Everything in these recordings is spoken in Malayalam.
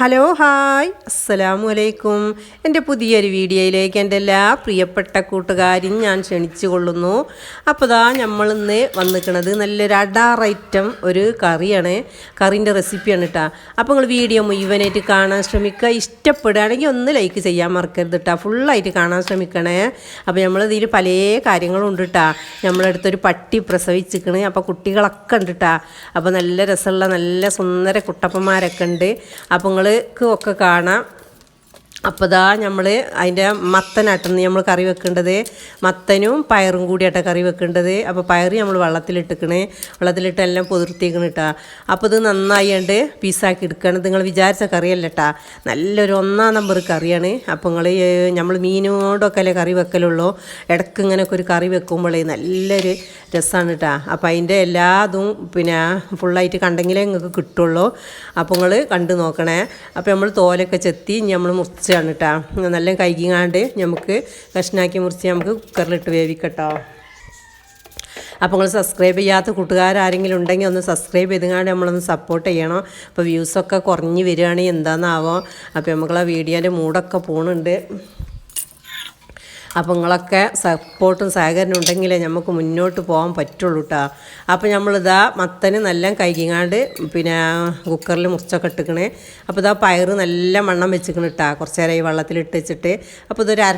ഹലോ ഹായ് അസ്സലാമു അലൈക്കും. എൻ്റെ പുതിയൊരു വീഡിയോയിലേക്ക് എൻ്റെ എല്ലാ പ്രിയപ്പെട്ട കൂട്ടുകാരും ഞാൻ ക്ഷണിച്ചു കൊള്ളുന്നു. അപ്പോൾ ദാ നമ്മളിന്ന് വന്നിരിക്കുന്നത് നല്ലൊരു അടാർ ഐറ്റം ഒരു കറിയാണ്. കറീൻ്റെ റെസിപ്പിയാണ് കേട്ടോ. അപ്പോൾ നിങ്ങൾ വീഡിയോ മുഴുവനായിട്ട് കാണാൻ ശ്രമിക്കുക. ഇഷ്ടപ്പെടുകയാണെങ്കിൽ ഒന്ന് ലൈക്ക് ചെയ്യാൻ മറക്കരുത് കേട്ടോ. ഫുള്ളായിട്ട് കാണാൻ ശ്രമിക്കണേ. അപ്പോൾ നമ്മളിതിൽ പല കാര്യങ്ങളും ഉണ്ട് കേട്ടോ. നമ്മളടുത്തൊരു പട്ടി പ്രസവിച്ചിരിക്കണ്. അപ്പോൾ കുട്ടികളൊക്കെ ഉണ്ട് കേട്ടോ. അപ്പോൾ നല്ല രസമുള്ള നല്ല സുന്ദര കുട്ടപ്പന്മാരൊക്കെ ഉണ്ട്. അപ്പോൾ നിങ്ങൾക്ക് ഒക്കെ കാണാം. അപ്പോൾ ദാ നമ്മൾ അതിൻ്റെ മത്തനാട്ടെന്ന് നമ്മൾ കറി വെക്കേണ്ടത്. മത്തനും പയറും കൂടിയായിട്ടാണ് കറി വെക്കേണ്ടത്. അപ്പോൾ പയർ നമ്മൾ വെള്ളത്തിലിട്ടിക്കണേ. വെള്ളത്തിലിട്ട് എല്ലാം പൊതിർത്തിക്കണം കേട്ടോ. അപ്പോൾ ഇത് നന്നായിണ്ട് പീസാക്കി എടുക്കണം. നിങ്ങൾ വിചാരിച്ച കറിയല്ല കേട്ടോ. നല്ലൊരു 1-ാം നമ്പർ കറിയാണ്. അപ്പോൾ നമ്മൾ മീനോടൊക്കെ അല്ലേ കറി വെക്കലുള്ളൂ. ഇടയ്ക്ക് ഇങ്ങനെയൊക്കെ ഒരു കറി വെക്കുമ്പോഴേ നല്ലൊരു രസമാണ് കേട്ടോ. അപ്പോൾ അതിൻ്റെ എല്ലാതും പിന്നെ ഫുള്ളായിട്ട് കണ്ടെങ്കിലേ നിങ്ങൾക്ക് കിട്ടുള്ളൂ. അപ്പോൾ നിങ്ങൾ കണ്ടു നോക്കണേ. അപ്പോൾ നമ്മൾ തോലൊക്കെ ചെത്തി നമ്മൾ മുറിച്ച് കേട്ടോ. നല്ല കൈകിങ്ങാണ്ട് നമുക്ക് കഷ്ണാക്കി മുറിച്ച് നമുക്ക് കുക്കറിലിട്ട് വേവിക്കട്ടോ. അപ്പോൾ നിങ്ങൾ സബ്സ്ക്രൈബ് ചെയ്യാത്ത കൂട്ടുകാരെങ്കിലും ഉണ്ടെങ്കിൽ ഒന്ന് സബ്സ്ക്രൈബ് ചെയ്തുകൊണ്ട് നമ്മളൊന്ന് സപ്പോർട്ട് ചെയ്യണം. അപ്പോൾ വ്യൂസൊക്കെ കുറഞ്ഞ് വരികയാണെങ്കിൽ എന്താണെന്നാവോ. അപ്പോൾ നമുക്ക് ആ വീഡിയോൻ്റെ മൂടൊക്കെ പോകുന്നുണ്ട്. അപ്പോൾ നിങ്ങളൊക്കെ സപ്പോർട്ടും സഹകരണം ഉണ്ടെങ്കിലേ നമുക്ക് മുന്നോട്ട് പോകാൻ പറ്റുള്ളൂ കേട്ടോ. അപ്പോൾ നമ്മളിതാ മത്തന് നല്ല കൈകിങ്ങാണ്ട് പിന്നെ കുക്കറിൽ മുറിച്ചൊക്കെ ഇട്ടിക്കണേ. അപ്പോൾ ഇതാ പയറ് നല്ല മണ്ണം വെച്ചിക്കണം കേട്ടോ. കുറച്ച് നേരം ഈ വെള്ളത്തിലിട്ട് വെച്ചിട്ട് അപ്പോൾ ഇതൊരു അര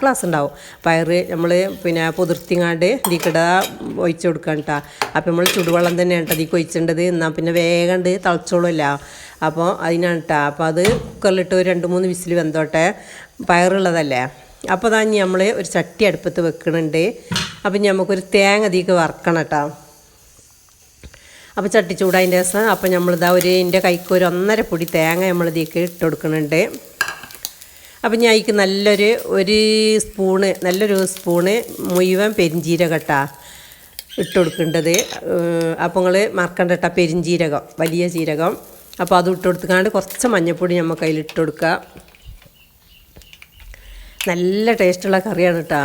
ഗ്ലാസ് ഉണ്ടാവും പയറ് നമ്മൾ പിന്നെ പൊതിർത്തിങ്ങാണ്ട് ഇതിക്കിട ഒഴിച്ച് കൊടുക്കണം കേട്ടോ. അപ്പോൾ നമ്മൾ ചുടുവെള്ളം തന്നെയാണ് കേട്ടോ ഇതിക്ക് ഒഴിച്ചേണ്ടത്. എന്നാൽ പിന്നെ വേഗം തിളച്ചോളുമല്ല. അപ്പോൾ അതിനാണ് കേട്ടോ. അപ്പോൾ അത് കുക്കറിലിട്ട് ഒരു 2-3 വിസിൽ വെന്തോട്ടെ. പയറുള്ളതല്ലേ. അപ്പോൾ അതാ നമ്മൾ ഒരു ചട്ടി അടുപ്പത്ത് വെക്കണുണ്ട്. അപ്പം നമുക്കൊരു തേങ്ങ അതിലേക്ക് വറക്കണം കേട്ടോ. അപ്പോൾ ചട്ടി ചൂടായതിൻ്റെ ദിവസം അപ്പോൾ നമ്മളിതാ എൻ്റെ കൈക്ക് ഒരു 1.5 പൊടി തേങ്ങ നമ്മളിതിലേക്ക് ഇട്ട് കൊടുക്കുന്നുണ്ട്. അപ്പം ഞാൻ അതിക്ക് നല്ലൊരു സ്പൂണ് മുഴുവൻ പെരിഞ്ചീരകം കേട്ടോ ഇട്ട് കൊടുക്കേണ്ടത്. അപ്പോൾ നിങ്ങൾ മറക്കണ്ട കേട്ടോ, പെരിഞ്ചീരകം വലിയ ജീരകം. അപ്പോൾ അത് ഇട്ട് കൊടുത്തുകൊണ്ട് കുറച്ച് മഞ്ഞൾപ്പൊടി നമുക്ക് അതിലിട്ട് കൊടുക്കുക. നല്ല ടേസ്റ്റുള്ള കറിയാണ് കേട്ടോ.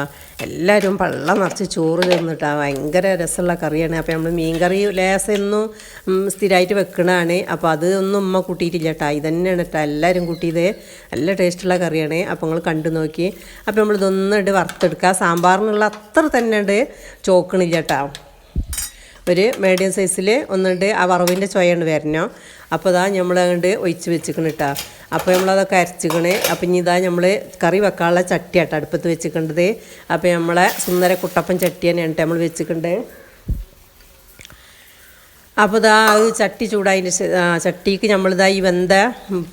എല്ലാവരും പള്ളം നിറച്ച് ചോറ് തിന്നിട്ടാ. ഭയങ്കര രസമുള്ള കറിയാണ്. അപ്പോൾ നമ്മൾ മീൻ കറി ലേസെന്നും സ്ഥിരമായിട്ട് വെക്കണതാണ്. അപ്പോൾ അതൊന്നും ഉമ്മ കൂട്ടിയിട്ടില്ല കേട്ടോ. ഇതന്നെയാണ് കേട്ടോ എല്ലാവരും കൂട്ടിയത്. നല്ല ടേസ്റ്റുള്ള കറിയാണ്. അപ്പോൾ നിങ്ങൾ കണ്ടു നോക്കി. അപ്പോൾ നമ്മളിതൊന്നും വറുത്തെടുക്കുക. സാമ്പാറിനുള്ള അത്ര തന്നെ ചോക്കണില്ല കേട്ടോ. ഒരു മീഡിയം സൈസിൽ ഒന്നുണ്ട് ആ വറവിൻ്റെ ചൊയയുണ്ട് വരണോ. അപ്പോൾ ഇതാ നമ്മളങ്ങോട്ട് ഒഴിച്ച് വെച്ചിക്കണം കേട്ടോ. അപ്പോൾ നമ്മളതൊക്കെ അരച്ചിക്കണേ. അപ്പം ഇനി ഇതാ നമ്മൾ കറി വെക്കാനുള്ള ചട്ടിയാട്ടോ അടുപ്പത്ത് വെച്ചിക്കേണ്ടത്. അപ്പോൾ നമ്മളെ സുന്ദര കുട്ടപ്പൻ ചട്ടി തന്നെയാണ് നമ്മൾ വെച്ചിട്ടുണ്ട്. അപ്പോൾ ഇതാ അത് ചട്ടി ചൂടായതിൻ്റെ ചട്ടിക്ക് നമ്മളിതാ ഈ വെന്ത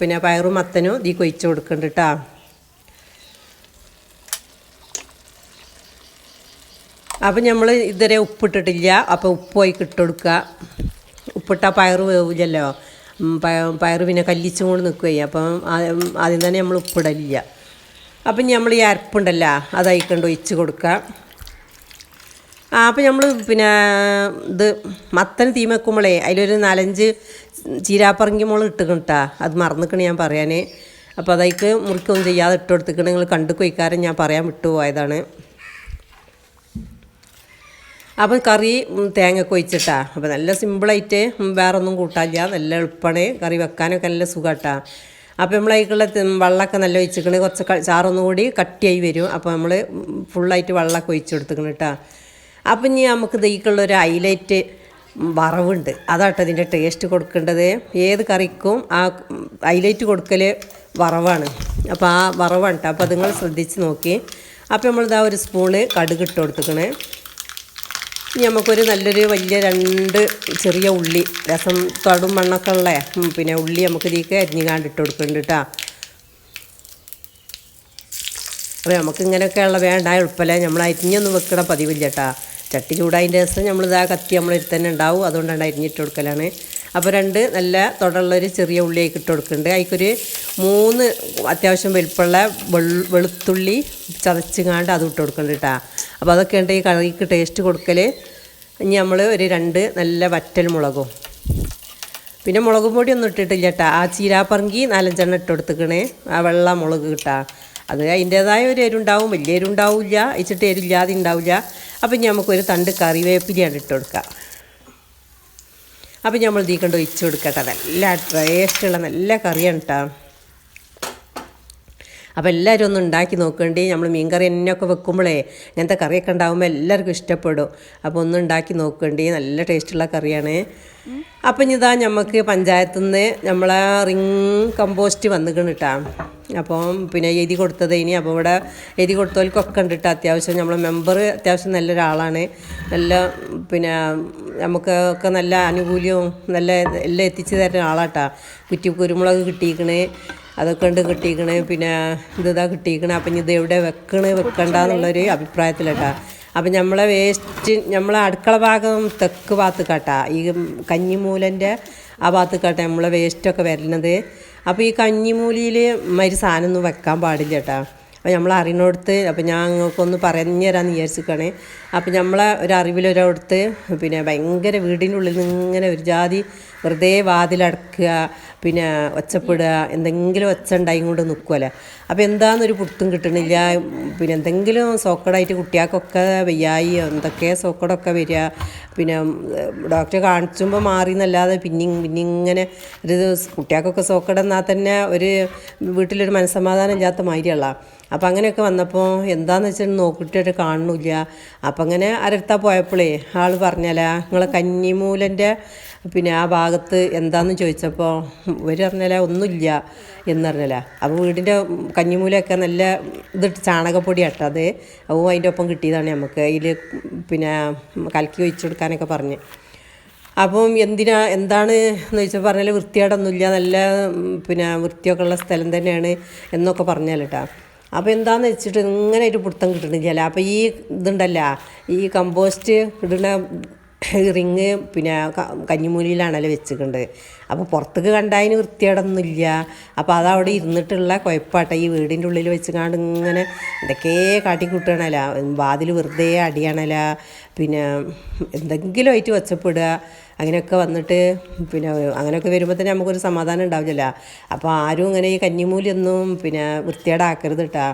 പിന്നെ പയറും മത്തനും ഇതിലേക്ക് ഒഴിച്ച് കൊടുക്കുന്നുണ്ട് കേട്ടോ. അപ്പം നമ്മൾ ഇതുവരെ ഉപ്പിട്ടിട്ടില്ല. അപ്പോൾ ഉപ്പ് പോയി ഇട്ട് കൊടുക്കുക. ഉപ്പിട്ടാൽ പയറ് വേവില്ലല്ലോ. പയറ് പിന്നെ കല്ലിച്ചും കൊണ്ട് നിൽക്കുകയായി. അപ്പം ആദ്യം തന്നെ നമ്മൾ ഉപ്പിടലില്ല. അപ്പം നമ്മൾ ഈ അരപ്പുണ്ടല്ലോ അതയക്കൊണ്ട് ഒഴിച്ച് കൊടുക്കുക. അപ്പം നമ്മൾ പിന്നെ ഇത് മത്തന് തീ വെക്കുമ്പോഴേ അതിലൊരു 4-5 ചീരാപ്പറങ്കി മുളക് ഇട്ടുക്കണം കേട്ടോ. അത് മറന്നിക്കണം ഞാൻ പറയാൻ. അപ്പോൾ അതേക്ക് മുറിക്കൊന്നും ചെയ്യാതെ ഇട്ട് കൊടുത്തിക്കണം. നിങ്ങൾ കണ്ടു കൊയ്ക്കാരൻ ഞാൻ പറയാൻ വിട്ടുപോയതാണ്. അപ്പോൾ കറി തേങ്ങയൊക്കെ ഒഴിച്ചിട്ടാ. അപ്പോൾ നല്ല സിമ്പിളായിട്ട് വേറെ ഒന്നും കൂട്ടാനില്ല. നല്ല എളുപ്പമാണ് കറി വെക്കാനൊക്കെ നല്ല സുഖമാട്ടാ. അപ്പോൾ നമ്മളതിലേക്കുള്ള വെള്ളമൊക്കെ നല്ല ഒഴിച്ചിക്കണേ. കുറച്ച് ചാറൊന്നും കൂടി കട്ടിയായി വരും. അപ്പോൾ നമ്മൾ ഫുള്ളായിട്ട് വെള്ളമൊക്കെ ഒഴിച്ച് കൊടുത്തിക്കണം കേട്ടോ. അപ്പം ഇനി നമുക്ക് ഇതിലേക്കുള്ളൊരു ഹൈലൈറ്റ് വറവുണ്ട്. അതാട്ടോ ഇതിൻ്റെ ടേസ്റ്റ് കൊടുക്കേണ്ടത്. ഏത് കറിക്കും ആ ഹൈലൈറ്റ് കൊടുക്കൽ വറവാണ്. അപ്പോൾ ആ വറവാണ് കേട്ടോ. അപ്പോൾ അത് നിങ്ങൾ ശ്രദ്ധിച്ച് നോക്കി. അപ്പോൾ നമ്മളിതാ ഒരു സ്പൂണ് കടുക് ഇട്ട് കൊടുത്തിക്കണേ. ഇനി നമുക്കൊരു നല്ലൊരു വലിയ 2 ചെറിയ ഉള്ളി രസം തൊടും മണ്ണൊക്കെ ഉള്ള പിന്നെ ഉള്ളി നമുക്ക് ഇതിലേക്ക് അരിഞ്ഞുകാണ്ട് ഇട്ട് കൊടുക്കുന്നുണ്ട് കേട്ടോ. അപ്പോൾ നമുക്ക് ഇങ്ങനെയൊക്കെയുള്ള വേണ്ട എളുപ്പമല്ലേ. നമ്മൾ അരിഞ്ഞൊന്നും വെക്കണ പതിവില്ല കേട്ടോ. ചട്ടി ചൂടായതിൻ്റെ ദിവസം നമ്മളിതാ കത്തി നമ്മളൊരു തന്നെ ഉണ്ടാവും. അതുകൊണ്ടാണ് അരിഞ്ഞിട്ട് കൊടുക്കലാണ്. അപ്പോൾ 2 നല്ല തൊടുള്ളൊരു ചെറിയ ഉള്ളിയൊക്കെ ഇട്ട് കൊടുക്കുന്നുണ്ട്. അതിക്കൊരു 3 അത്യാവശ്യം വലിപ്പമുള്ള വെളുത്തുള്ളി ചതച്ചുകാണ്ട് അതും ഇട്ട് കൊടുക്കുന്നുണ്ട് കേട്ടോ. അപ്പോൾ അതൊക്കെ ഉണ്ട് ഈ കറിക്ക് ടേസ്റ്റ് കൊടുക്കൽ. ഇനി നമ്മൾ ഒരു 2 നല്ല വറ്റൽ മുളകും പിന്നെ മുളകും പൊടി ഒന്നും ഇട്ടിട്ടില്ല കേട്ടോ. ആ ചീരാപ്പറങ്കി 4-5 ഇട്ട് കൊടുത്തിക്കണേ. ആ വെള്ള മുളക് കിട്ടാ. അത് അതിൻ്റേതായ ഒരു എരുണ്ടാവും. വലിയ എരുണ്ടാവില്ല, ഇച്ചിട്ട് എരില്ലാതെ ഉണ്ടാവില്ല. അപ്പം ഇനി നമുക്കൊരു തണ്ട് കറിവേപ്പിലയാണ് ഇട്ട് കൊടുക്കുക. അപ്പോൾ നമ്മൾ ഇതിൽ കൊണ്ട് ഒഴിച്ച് കൊടുക്കട്ടെ. നല്ല ടേസ്റ്റുള്ള നല്ല കറിയാണ് കേട്ടോ. അപ്പോൾ എല്ലാവരും ഒന്ന് ഉണ്ടാക്കി നോക്കേണ്ടി. നമ്മൾ മീൻ കറി എന്നൊക്കെ വെക്കുമ്പോഴേ ഇങ്ങനത്തെ കറിയൊക്കെ ഉണ്ടാകുമ്പോൾ എല്ലാവർക്കും ഇഷ്ടപ്പെടും. അപ്പോൾ ഒന്ന് ഉണ്ടാക്കി നോക്കേണ്ടി. നല്ല ടേസ്റ്റുള്ള കറിയാണ്. അപ്പം ഇതാ നമുക്ക് പഞ്ചായത്തു നിന്ന് നമ്മളെ റിങ് കമ്പോസ്റ്റ് വന്നിക്കണം കേട്ടോ. അപ്പം പിന്നെ എഴുതി കൊടുത്തത് ഇനി അപ്പോൾ ഇവിടെ എഴുതി കൊടുത്തവർക്കൊക്കെ ഉണ്ട് കേട്ടോ. അത്യാവശ്യം നമ്മളെ മെമ്പർ അത്യാവശ്യം നല്ലൊരാളാണ്. നല്ല പിന്നെ നമുക്കൊക്കെ നല്ല ആനുകൂല്യവും നല്ല എല്ലാം എത്തിച്ചു തരുന്ന ആളാട്ടാ. കുരുമുളക് കിട്ടിയിരിക്കണേ, അതൊക്കെ ഉണ്ട് കിട്ടിയിരിക്കണേ. പിന്നെ ഇതാ കിട്ടിയിരിക്കണേ. അപ്പം ഇത് എവിടെ വെക്കണ്ടെന്നുള്ളൊരു അഭിപ്രായത്തിലാട്ടാ. അപ്പം നമ്മളെ വേസ്റ്റ് നമ്മളെ അടുക്കള ഭാഗം തെക്ക് ഭാഗത്ത് കാട്ടാ, ഈ കഞ്ഞിമൂലൻ്റെ ആ ഭാഗത്ത് കാട്ടാ നമ്മളെ വേസ്റ്റൊക്കെ വരുന്നത്. അപ്പോൾ ഈ കഞ്ഞിമൂലിയിൽ മരി സാധനമൊന്നും വെക്കാൻ പാടില്ല കേട്ടോ. അപ്പോൾ നമ്മൾ അറിയണോടത്ത് അപ്പോൾ ഞാൻ നിങ്ങൾക്കൊന്ന് പറഞ്ഞു തരാമെന്ന് വിചാരിച്ചിരിക്കുകയാണ്. അപ്പോൾ നമ്മളെ ഒരറിവിലൊരിടത്ത് പിന്നെ ഭയങ്കര വീടിൻ്റെ ഉള്ളിൽ നിന്ന് ഇങ്ങനെ ഒരു ജാതി വെറുതെ വാതിലടക്കുക, പിന്നെ ഒച്ചപ്പെടുക, എന്തെങ്കിലും ഒച്ച ഉണ്ടായി കൊണ്ട് നിൽക്കുമല്ലോ. അപ്പോൾ എന്താണെന്നൊരു പുറത്തും കിട്ടണില്ല. പിന്നെ എന്തെങ്കിലും സോക്കടായിട്ട് കുട്ടികൾക്കൊക്കെ വയ്യായി എന്തൊക്കെ സോക്കടൊക്കെ വരിക. പിന്നെ ഡോക്ടറെ കാണിച്ചുമ്പോൾ മാറി എന്നല്ലാതെ പിന്നെ ഇങ്ങനെ ഒരു കുട്ടികൾക്കൊക്കെ സോക്കടെന്നാൽ തന്നെ ഒരു വീട്ടിലൊരു മനസ്സമാധാനം ഇല്ലാത്ത മാതിരിയുള്ള. അപ്പം അങ്ങനെയൊക്കെ വന്നപ്പോൾ എന്താണെന്ന് വെച്ചാൽ നോക്കിയിട്ട് കാണുന്നില്ല. അപ്പം അങ്ങനെ ആരടുത്താ പോയപ്പോഴേ ആൾ പറഞ്ഞാലാ നിങ്ങളെ കന്നിമൂലൻ്റെ പിന്നെ ആ ഭാഗത്ത് എന്താണെന്ന് ചോദിച്ചപ്പോൾ ഇവർ പറഞ്ഞാലാ ഒന്നുമില്ല എന്ന് പറഞ്ഞാലാ. അപ്പോൾ വീടിൻ്റെ കഞ്ഞിമൂലയൊക്കെ നല്ല ഇതിട്ട് ചാണകപ്പൊടി ഇട്ടത് അപ്പോൾ അതിൻ്റെ ഒപ്പം കിട്ടിയതാണ് നമുക്ക്. അതിൽ പിന്നെ കലക്കി ഒഴിച്ചു കൊടുക്കാനൊക്കെ പറഞ്ഞ്. അപ്പം എന്താണ് എന്ന് ചോദിച്ചാൽ പറഞ്ഞാൽ വൃത്തിയോടൊന്നുമില്ല, നല്ല പിന്നെ വൃത്തിയൊക്കെ ഉള്ള സ്ഥലം തന്നെയാണ് എന്നൊക്കെ പറഞ്ഞാൽ കേട്ടോ. അപ്പോൾ എന്താണെന്ന് വെച്ചിട്ട് ഇങ്ങനെ ഒരു പിടുത്തം കിട്ടണില്ല. അപ്പോൾ ഈ ഇതുണ്ടല്ല, ഈ കമ്പോസ്റ്റ് ഇടുന്ന റിങ് പിന്നെ കഞ്ഞിമൂലിയിലാണല്ലോ വെച്ചിട്ടുണ്ട്. അപ്പോൾ പുറത്തേക്ക് കണ്ടതിന് വൃത്തിയോടൊന്നുമില്ല. അപ്പോൾ അതവിടെ ഇരുന്നിട്ടുള്ള കുഴപ്പമാട്ടെ. ഈ വീടിൻ്റെ ഉള്ളിൽ വെച്ച് കാണ്ട് ഇങ്ങനെ എന്തൊക്കെ കാട്ടിക്കൂട്ടണല്ല, വാതിൽ വെറുതെ അടിയണല്ല, പിന്നെ എന്തെങ്കിലും ആയിട്ട് ഒച്ചപ്പെടുക, അങ്ങനെയൊക്കെ വന്നിട്ട് പിന്നെ അങ്ങനെയൊക്കെ വരുമ്പോൾ തന്നെ നമുക്കൊരു സമാധാനം ഉണ്ടാവില്ല. അപ്പോൾ ആരും ഇങ്ങനെ ഈ കഞ്ഞിമൂലിയൊന്നും പിന്നെ വൃത്തിയോടാക്കരുത് കേട്ടോ.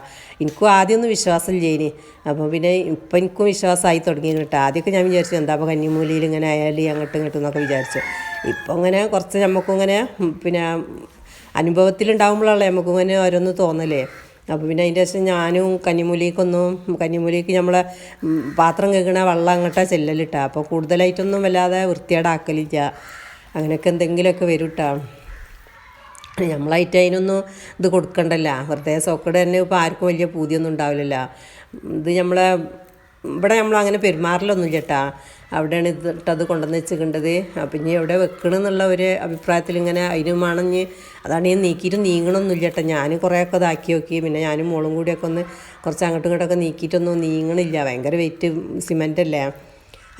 എനിക്കും ആദ്യമൊന്നും വിശ്വാസമില്ല ഇനി. അപ്പോൾ പിന്നെ ഇപ്പം എനിക്കും വിശ്വാസമായി തുടങ്ങി കേട്ടോ. ആദ്യമൊക്കെ ഞാൻ വിചാരിച്ചു എന്താ അപ്പോൾ കഞ്ഞിമൂലിയിൽ ഇങ്ങനെ ആയാലും അങ്ങോട്ടും ഇങ്ങോട്ടും എന്നൊക്കെ വിചാരിച്ചു. ഇപ്പം ഇങ്ങനെ കുറച്ച് നമുക്കും ഇങ്ങനെ പിന്നെ അനുഭവത്തിലുണ്ടാകുമ്പോഴല്ലേ നമുക്കും ഇങ്ങനെ ഓരോന്ന് തോന്നലേ. അപ്പോൾ പിന്നെ അതിൻ്റെ ശേഷം ഞാനും കന്നിമൂലിക്ക് നമ്മളെ പാത്രം കേൾക്കണ വെള്ളം അങ്ങോട്ടാ ചെല്ലലിട്ടാ. അപ്പോൾ കൂടുതലായിട്ടൊന്നും വല്ലാതെ വൃത്തിയോടാക്കലില്ല. അങ്ങനെയൊക്കെ എന്തെങ്കിലുമൊക്കെ വരും കേട്ടോ. നമ്മളായിട്ട് അതിനൊന്നും ഇത് കൊടുക്കണ്ടല്ല. വെറുതെ സോക്കട് തന്നെ ഇപ്പോൾ ആർക്കും വലിയ പൂതിയൊന്നും ഉണ്ടാവില്ലല്ലോ. ഇത് ഇവിടെ നമ്മളങ്ങനെ പെരുമാറലൊന്നും ചേട്ടാ. അവിടെയാണ് ഇട്ടത് കൊണ്ടുവന്ന് വെച്ചിട്ടുണ്ടത്. അപ്പം ഇനി എവിടെ വെക്കണമെന്നുള്ള ഒരു അഭിപ്രായത്തിൽ ഇങ്ങനെ അതിനും ആണെഞ്ഞ് അതാണ് ഈ നീക്കിയിട്ട് നീങ്ങണമൊന്നുമില്ല കേട്ടോ. ഞാൻ കുറേയൊക്കെ ഇതാക്കി നോക്കി. പിന്നെ ഞാനും മോളും കൂടിയൊക്കെ ഒന്ന് കുറച്ച് അങ്ങോട്ടും ഇങ്ങോട്ടൊക്കെ നീക്കിയിട്ടൊന്നും നീങ്ങണില്ല. ഭയങ്കര വെയിറ്റ് സിമെൻ്റ് അല്ലേ.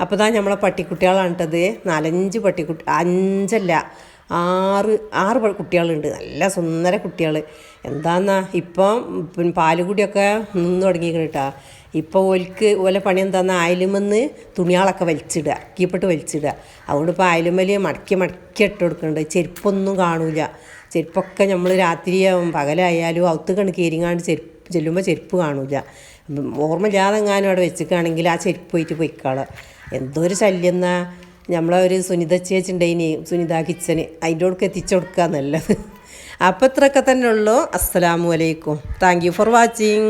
അപ്പോൾ ഇതാ നമ്മളെ പട്ടിക്കുട്ടികളാണ് കേട്ടത്. 4-5 പട്ടിക്കുട്ടി, 5 അല്ല 6 കുട്ടികളുണ്ട്. നല്ല സുന്ദര കുട്ടികൾ. എന്താന്നാ ഇപ്പം പിന്നെ പാലുകൂടിയൊക്കെ നിന്ന് തുടങ്ങിയിരിക്കണം കേട്ടോ. ഇപ്പോൾ ഓലെ പണി എന്താണെന്ന് അയലുമെന്ന് തുണികളൊക്കെ വലിച്ചിടുക, കീപ്പിട്ട് വലിച്ചിടുക. അതുകൊണ്ട് ഇപ്പോൾ അയലുമല് മടക്കി ഇട്ട് കൊടുക്കുന്നുണ്ട്. ചെരുപ്പൊന്നും കാണൂല. ചെരുപ്പൊക്കെ നമ്മൾ രാത്രിയാവും പകലായാലും അവുത്ത് കണ്ട് കയറിങ്ങാണ്ട് ചെല്ലുമ്പോൾ ചെരുപ്പ് കാണൂല. ഓർമ്മയില്ലാതെ എങ്ങാനും അവിടെ വെച്ചിക്കുകയാണെങ്കിൽ ആ ചെരുപ്പ് പോയിട്ട് പൊയ്ക്കാളാം. എന്തോ ഒരു ശല്യം എന്നാ. നമ്മളെ ഒരു സുനിത ചേച്ചിണ്ടായിനി, സുനിത കിച്ചന്, അതിൻ്റെ അടുക്ക് എത്തിച്ചു കൊടുക്കുക നല്ലത്. അപ്പോൾ ഇത്രയൊക്കെ തന്നെ ഉള്ളൂ. അസ്സലാമു അലൈക്കും. Thank you for watching.